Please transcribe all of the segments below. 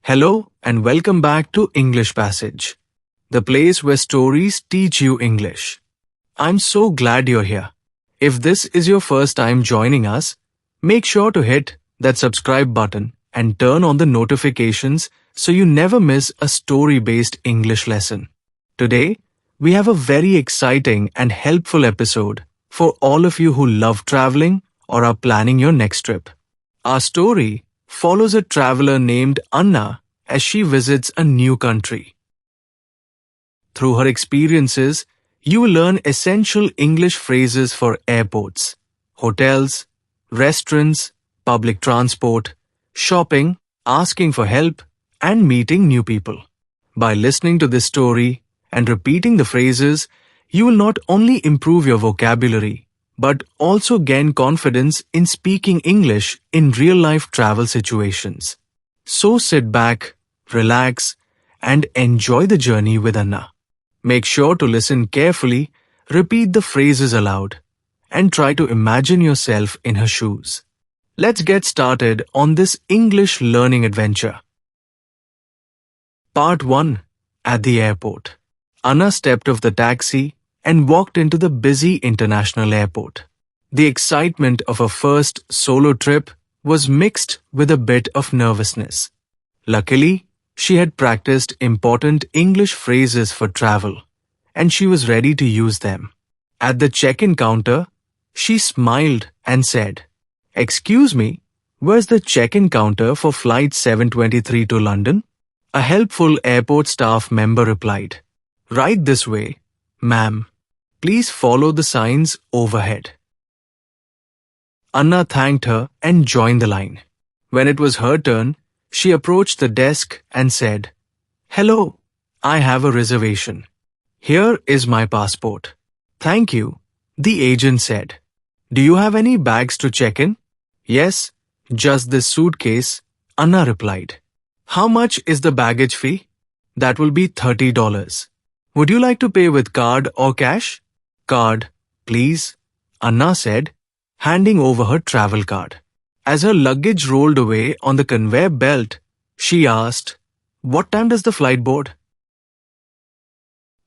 Hello and welcome back to English Passage, the place where stories teach you English. I'm so glad you're here. If this is your first time joining us, make sure to hit that subscribe button and turn on the notifications so you never miss a story-based English lesson. Today, we have a very exciting and helpful episode for all of you who love traveling or are planning your next trip. Our story follows a traveler named Anna as she visits a new country. Through her experiences, you will learn essential English phrases for airports, hotels, restaurants, public transport, shopping, asking for help, and meeting new people. By listening to this story and repeating the phrases, you will not only improve your vocabulary, but also gain confidence in speaking English in real-life travel situations. So sit back, relax, and enjoy the journey with Anna. Make sure to listen carefully, repeat the phrases aloud, and try to imagine yourself in her shoes. Let's get started on this English learning adventure. Part 1. At the airport. Anna stepped off the taxi and walked into the busy international airport. The excitement of her first solo trip was mixed with a bit of nervousness. Luckily, she had practiced important English phrases for travel, and she was ready to use them. At the check-in counter, she smiled and said, "Excuse me, where's the check-in counter for flight 723 to London?" A helpful airport staff member replied, "Right this way, ma'am. Please follow the signs overhead." Anna thanked her and joined the line. When it was her turn, she approached the desk and said, "Hello, I have a reservation. Here is my passport." "Thank you," the agent said. "Do you have any bags to check in?" "Yes, just this suitcase," Anna replied. "How much is the baggage fee?" "That will be $30. Would you like to pay with card or cash?" "Card, please," Anna said, handing over her travel card. As her luggage rolled away on the conveyor belt, she asked, "What time does the flight board?"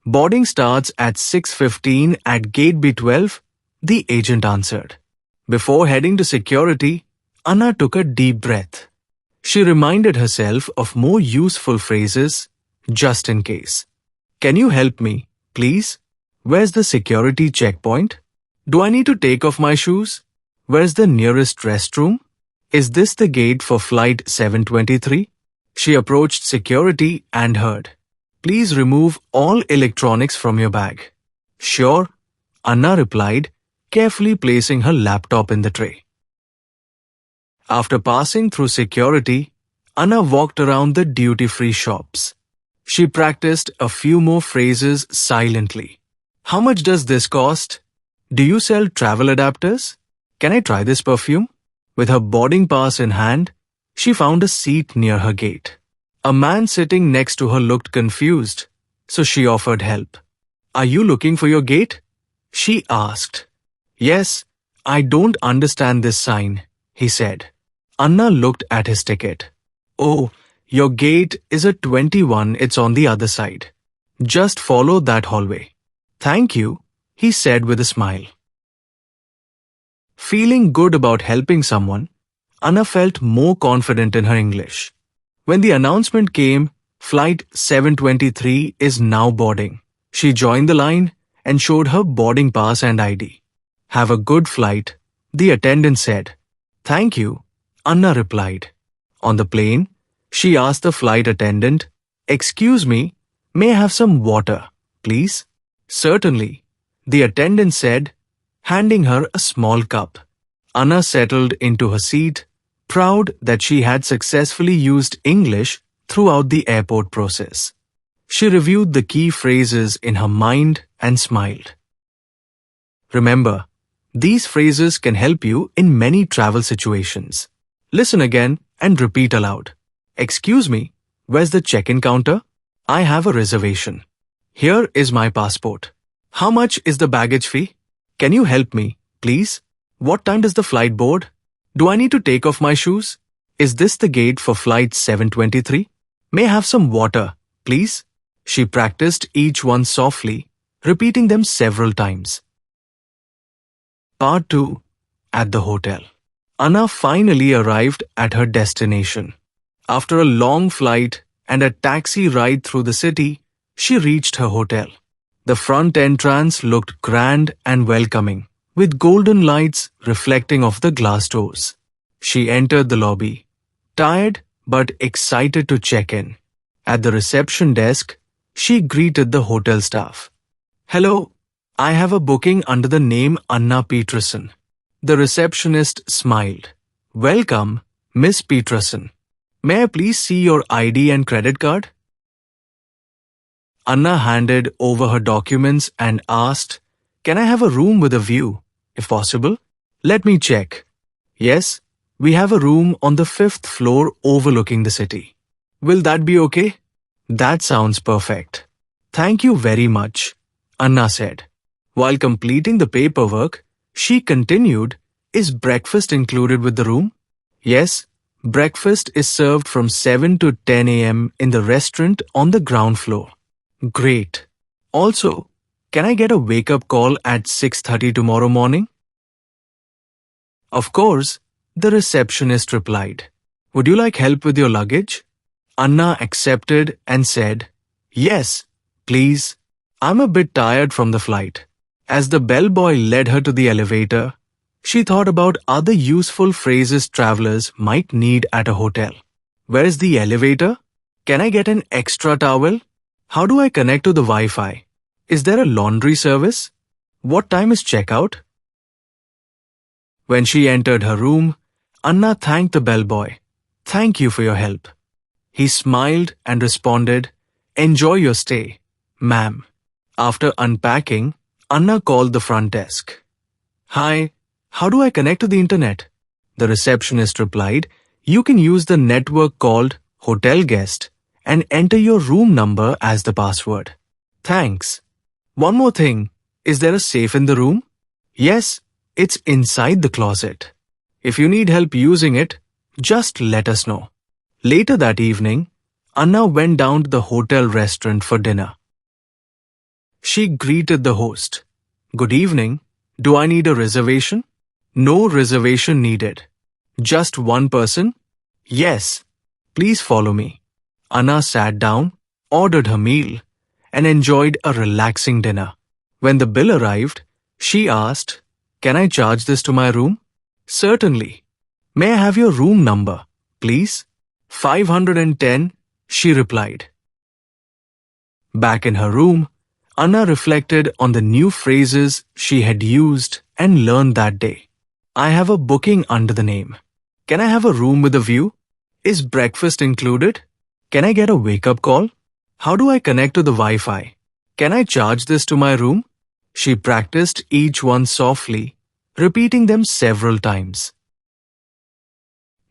"Boarding starts at 6:15 at gate B12, the agent answered. Before heading to security, Anna took a deep breath. She reminded herself of more useful phrases, just in case. "Can you help me, please? Where's the security checkpoint? Do I need to take off my shoes? Where's the nearest restroom? Is this the gate for flight 723? She approached security and heard, "Please remove all electronics from your bag." "Sure," Anna replied, carefully placing her laptop in the tray. After passing through security, Anna walked around the duty-free shops. She practiced a few more phrases silently. "How much does this cost? Do you sell travel adapters? Can I try this perfume?" With her boarding pass in hand, she found a seat near her gate. A man sitting next to her looked confused, so she offered help. "Are you looking for your gate?" she asked. "Yes, I don't understand this sign," he said. Anna looked at his ticket. "Oh, your gate is a 21, it's on the other side. Just follow that hallway." "Thank you," he said with a smile. Feeling good about helping someone, Anna felt more confident in her English. When the announcement came, flight 723 is now boarding. She joined the line and showed her boarding pass and ID. "Have a good flight," the attendant said. "Thank you," Anna replied. On the plane, she asked the flight attendant, "Excuse me, may I have some water, please?" "Certainly," the attendant said, handing her a small cup. Anna settled into her seat, proud that she had successfully used English throughout the airport process. She reviewed the key phrases in her mind and smiled. Remember, these phrases can help you in many travel situations. Listen again and repeat aloud. "Excuse me, where's the check-in counter? I have a reservation. Here is my passport. How much is the baggage fee? Can you help me, please? What time does the flight board? Do I need to take off my shoes? Is this the gate for flight 723? May I have some water, please? She practiced each one softly, repeating them several times. Part 2. At the hotel. Anna finally arrived at her destination. After a long flight and a taxi ride through the city, she reached her hotel. The front entrance looked grand and welcoming, with golden lights reflecting off the glass doors. She entered the lobby, tired but excited to check in. At the reception desk, she greeted the hotel staff. "Hello, I have a booking under the name Anna Peterson." The receptionist smiled. "Welcome, Miss Peterson. May I please see your ID and credit card?" Anna handed over her documents and asked, "Can I have a room with a view, if possible?" "Let me check. Yes, we have a room on the 5th floor overlooking the city. Will that be okay?" "That sounds perfect. Thank you very much," Anna said. While completing the paperwork, she continued, "Is breakfast included with the room?" "Yes, breakfast is served from 7 to 10 a.m. in the restaurant on the ground floor." "Great. Also, can I get a wake-up call at 6:30 tomorrow morning?" "Of course," the receptionist replied. "Would you like help with your luggage?" Anna accepted and said, "Yes, please. I'm a bit tired from the flight." As the bellboy led her to the elevator, she thought about other useful phrases travelers might need at a hotel. "Where is the elevator? Can I get an extra towel? How do I connect to the Wi-Fi? Is there a laundry service? What time is checkout?" When she entered her room, Anna thanked the bellboy. "Thank you for your help." He smiled and responded, "Enjoy your stay, ma'am." After unpacking, Anna called the front desk. "Hi, how do I connect to the internet?" The receptionist replied, "You can use the network called Hotel Guest and enter your room number as the password." "Thanks. One more thing, is there a safe in the room?" "Yes, it's inside the closet. If you need help using it, just let us know." Later that evening, Anna went down to the hotel restaurant for dinner. She greeted the host. "Good evening. Do I need a reservation?" "No reservation needed." "Just one person?" "Yes. Please follow me." Anna sat down, ordered her meal, and enjoyed a relaxing dinner. When the bill arrived, she asked, "Can I charge this to my room?" "Certainly. May I have your room number, please?" 510, she replied. Back in her room, Anna reflected on the new phrases she had used and learned that day. "I have a booking under the name." "Can I have a room with a view?" "Is breakfast included?" "Can I get a wake-up call?" "How do I connect to the Wi-Fi?" "Can I charge this to my room?" She practiced each one softly, repeating them several times.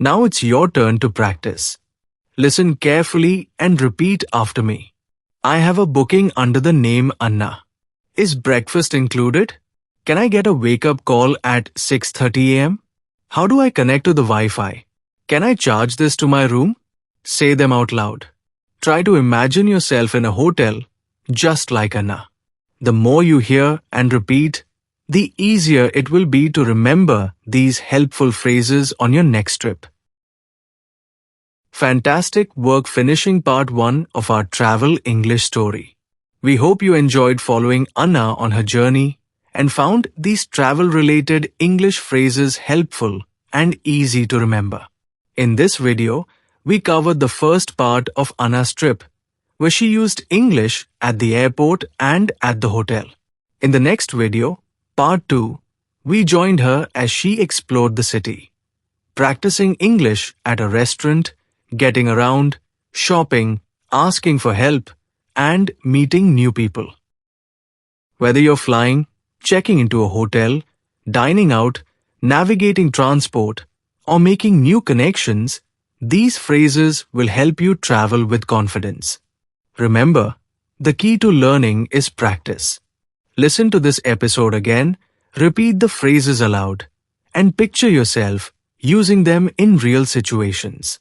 Now it's your turn to practice. Listen carefully and repeat after me. "I have a booking under the name Anna. Is breakfast included? Can I get a wake-up call at 6:30 a.m.? How do I connect to the Wi-Fi? Can I charge this to my room?" Say them out loud. Try to imagine yourself in a hotel, just like Anna. The more you hear and repeat, the easier it will be to remember these helpful phrases on your next trip. Fantastic work finishing part 1 of our travel English story. We hope you enjoyed following Anna on her journey and found these travel-related English phrases helpful and easy to remember. In this video, we covered the first part of Anna's trip, where she used English at the airport and at the hotel. In the next video, part 2, we joined her as she explored the city, practicing English at a restaurant, getting around, shopping, asking for help, and meeting new people. Whether you're flying, checking into a hotel, dining out, navigating transport, or making new connections, these phrases will help you travel with confidence. Remember, the key to learning is practice. Listen to this episode again, repeat the phrases aloud, and picture yourself using them in real situations.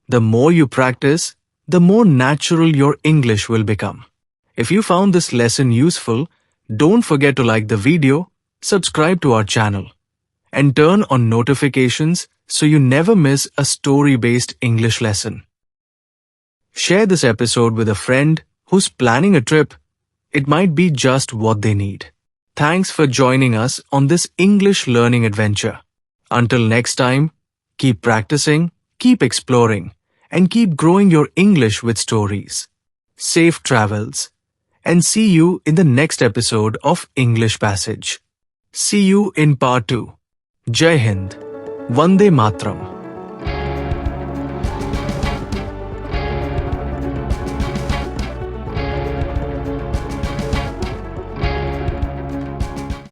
The more you practice, the more natural your English will become. If you found this lesson useful, don't forget to like the video, subscribe to our channel, and turn on notifications so you never miss a story-based English lesson. Share this episode with a friend who's planning a trip. It might be just what they need. Thanks for joining us on this English learning adventure. Until next time, keep practicing, keep exploring, and keep growing your English with stories. Safe travels, and see you in the next episode of English Passage. See you in part 2. Jai Hind. Vande Matram.